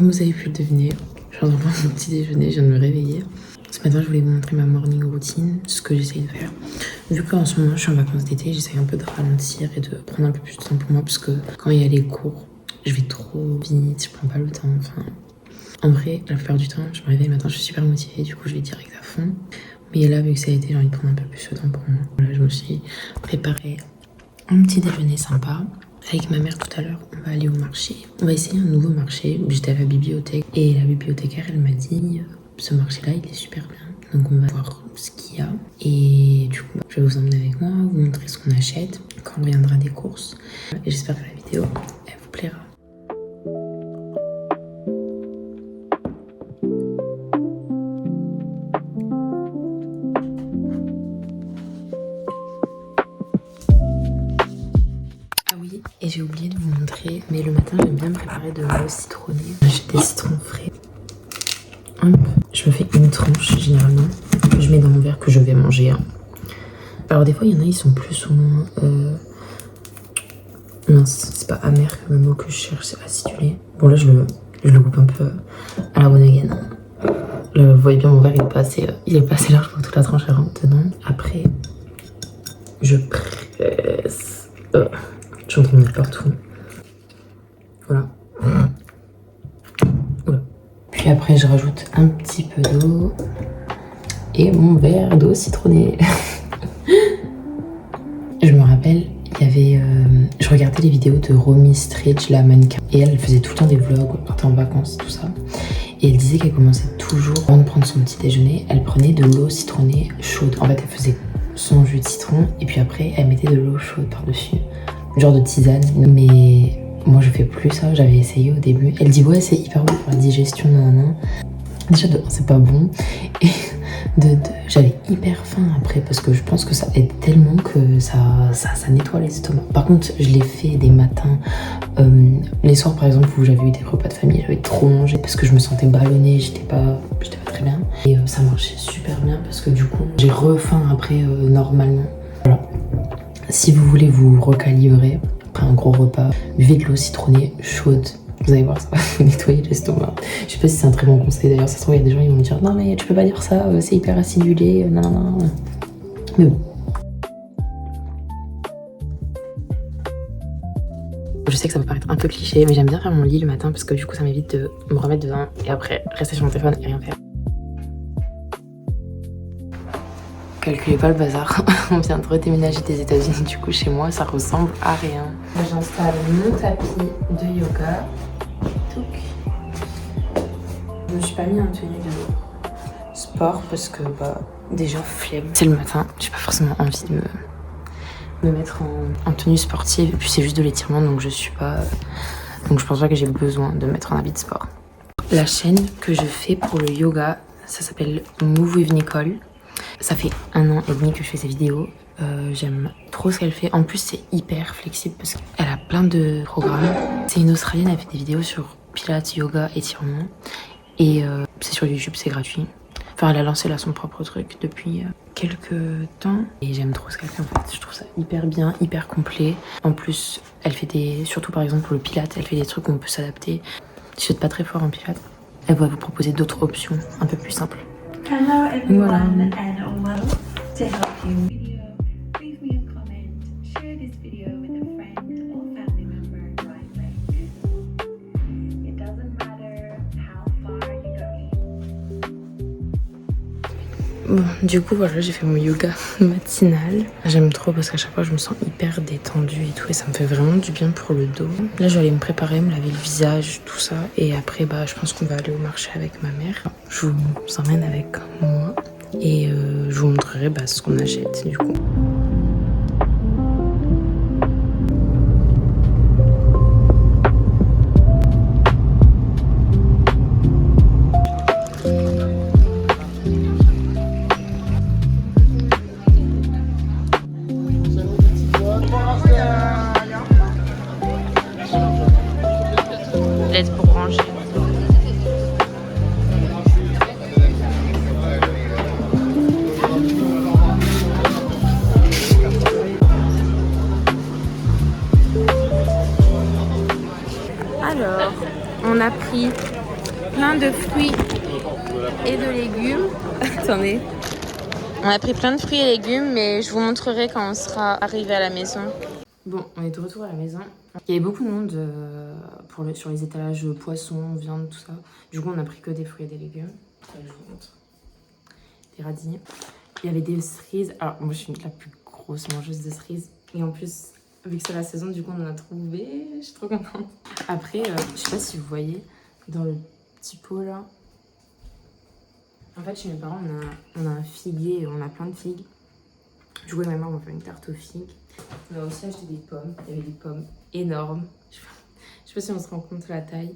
Comme vous avez pu le deviner, je viens de prendre mon petit déjeuner, je viens de me réveiller. Ce matin, je voulais vous montrer ma morning routine, ce que j'essaye de faire. Vu qu'en ce moment, je suis en vacances d'été, j'essaye un peu de ralentir et de prendre un peu plus de temps pour moi, parce que quand il y a les cours, je vais trop vite, je prends pas le temps. Enfin, en vrai, la plupart du temps, je me réveille le matin, je suis super motivée, du coup, je vais direct à fond. Mais là, vu que ça a été, j'ai envie de prendre un peu plus de temps pour moi. Voilà, je me suis préparé un petit déjeuner sympa. Avec ma mère tout à l'heure, on va aller au marché. On va essayer un nouveau marché. J'étais à la bibliothèque et la bibliothécaire, elle m'a dit ce marché-là, il est super bien. Donc on va voir ce qu'il y a. Et du coup, je vais vous emmener avec moi, vous montrer ce qu'on achète quand on reviendra des courses. Et j'espère que la vidéo, elle vous plaira. Et j'ai oublié de vous montrer, mais le matin j'aime bien me préparer de l'eau citronnée. J'achète des citrons frais. Hop, je me fais une tranche généralement. Je mets dans mon verre que je vais manger. Alors des fois il y en a, ils sont plus ou moins... Non, c'est pas amer le mot que je cherche, c'est acidulé. Bon là je le coupe un peu à la one again. Là, vous voyez bien mon verre, il est pas assez large pour que toute la tranche elle rentre dedans. Après, je presse... Je suis en train de mettre partout. Voilà. Oula. Puis après, je rajoute un petit peu d'eau. Et mon verre d'eau citronnée. Je me rappelle, il y avait... je regardais les vidéos de Romy Stridge, la mannequin. Et elle faisait tout le temps des vlogs, elle partait en vacances, tout ça. Et elle disait qu'elle commençait toujours, avant de prendre son petit déjeuner, elle prenait de l'eau citronnée chaude. En fait, elle faisait son jus de citron. Et puis après, elle mettait de l'eau chaude par-dessus. Genre de tisane, mais moi je fais plus ça, j'avais essayé au début. Elle dit ouais c'est hyper bon pour la digestion, nanana. Déjà de c'est pas bon, et j'avais hyper faim après parce que je pense que ça aide tellement que ça nettoie l'estomac. Par contre je l'ai fait des matins, les soirs par exemple où j'avais eu des repas de famille, j'avais trop mangé parce que je me sentais ballonnée, j'étais pas très bien. Et ça marchait super bien parce que du coup j'ai refaim après normalement. Voilà. Si vous voulez vous recalibrer après un gros repas, buvez de l'eau citronnée chaude. Vous allez voir, ça va vous nettoyer l'estomac. Je sais pas si c'est un très bon conseil d'ailleurs. Ça se trouve, il y a des gens qui vont me dire non, mais tu peux pas dire ça, c'est hyper acidulé. Non. Mais bon. Je sais que ça peut paraître un peu cliché, mais j'aime bien faire mon lit le matin parce que du coup, ça m'évite de me remettre dedans et après rester sur mon téléphone et rien faire. Calculez pas le bazar, on vient de redéménager des États-Unis, du coup chez moi ça ressemble à rien. J'installe mon tapis de yoga. Je me suis pas mis en tenue de sport parce que déjà flemme. C'est le matin, j'ai pas forcément envie de me mettre en tenue sportive et puis c'est juste de l'étirement donc je pense pas que j'ai besoin de me mettre en habit de sport. La chaîne que je fais pour le yoga, ça s'appelle Move with Nicole. Ça fait 1 an et demi que je fais ces vidéos. J'aime trop ce qu'elle fait. En plus, c'est hyper flexible parce qu'elle a plein de programmes. C'est une Australienne, elle fait des vidéos sur pilates, yoga, étirement. Et c'est sur YouTube, c'est gratuit. Enfin, elle a lancé là son propre truc depuis quelques temps. Et j'aime trop ce qu'elle fait en fait. Je trouve ça hyper bien, hyper complet. En plus, elle fait surtout par exemple pour le pilates, elle fait des trucs où on peut s'adapter. Si vous n'êtes pas très fort en pilates, elle va vous proposer d'autres options un peu plus simples. Hello everyone Voilà. and well to help you. Leave me a comment, share this video with a friend or family member right away. It doesn't matter how far you go. Bon, du coup voilà, j'ai fait mon yoga matinal. J'aime trop parce qu'à chaque fois je me sens hyper détendue et tout et ça me fait vraiment du bien pour le dos. Là je vais aller me préparer, me laver le visage, tout ça. Et après je pense qu'on va aller au marché avec ma mère. Je vous emmène avec moi et je vous montrerai ce qu'on achète du coup. L'aide pour ranger. Alors, on a pris plein de fruits et de légumes. Attendez. On a pris plein de fruits et légumes, mais je vous montrerai quand on sera arrivé à la maison. Bon, on est de retour à la maison. Il y avait beaucoup de monde sur les étalages poissons, viande, tout ça. Du coup, on a pris que des fruits et des légumes. Je vous montre. Des radis. Il y avait des cerises. Alors, moi, je suis la plus grosse mangeuse de cerises. Et en plus, vu que c'est la saison, du coup, on en a trouvé. Je suis trop contente. Après, je sais pas si vous voyez, dans le petit pot là. En fait, chez mes parents, on a un figuier, on a plein de figues. Du coup, ma mère, on va faire une tarte aux figues. On a aussi acheté des pommes. Il y avait des pommes énormes. Je sais pas si on se rend compte de la taille.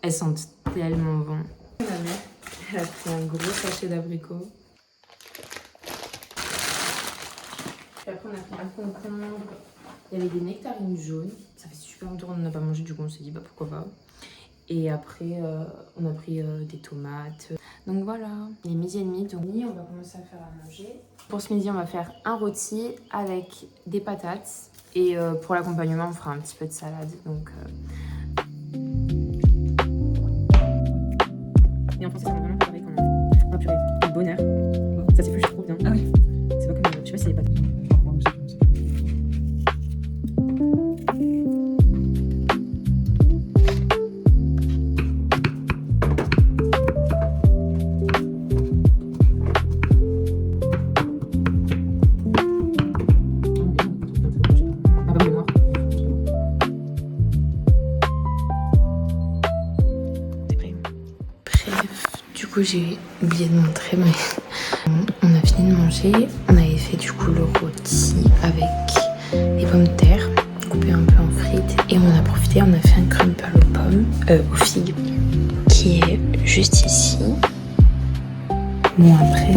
Elles sentent tellement bon. Ma mère, elle a pris un gros sachet d'abricots. Puis après, on a pris un concombre. Il y avait des nectarines jaunes. Ça fait super longtemps qu'on n'en a pas mangé. Du coup, on s'est dit, bah pourquoi pas. Et après, on a pris des tomates. Donc voilà, il est 12h30, donc on va commencer à faire à manger. Pour ce midi, on va faire un rôti avec des patates. Et pour l'accompagnement, on fera un petit peu de salade. Donc, Et en français, ça va vraiment pareil quand même. Oh purée, le bonheur. Ça s'effleuche trop bien. Ah oui. C'est pas comme, je sais pas si c'est les patates. Du coup, j'ai oublié de montrer, mais on a fini de manger. On avait fait du coup le rôti avec des pommes de terre coupées un peu en frites. Et on a profité, on a fait un crumble aux pommes, aux figues, qui est juste ici. Bon, après,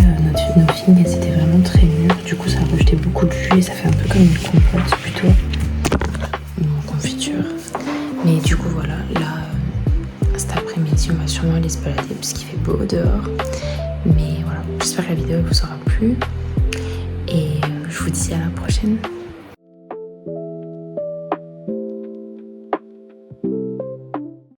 nos figues, elles étaient vraiment très mûres. Du coup, ça a rejeté beaucoup de jus et ça fait un peu comme une compote plutôt. Une confiture. Mais du coup, voilà, là... Cet après-midi, on va sûrement aller se balader parce qu'il fait beau dehors. Mais voilà, j'espère que la vidéo vous aura plu. Et je vous dis à la prochaine.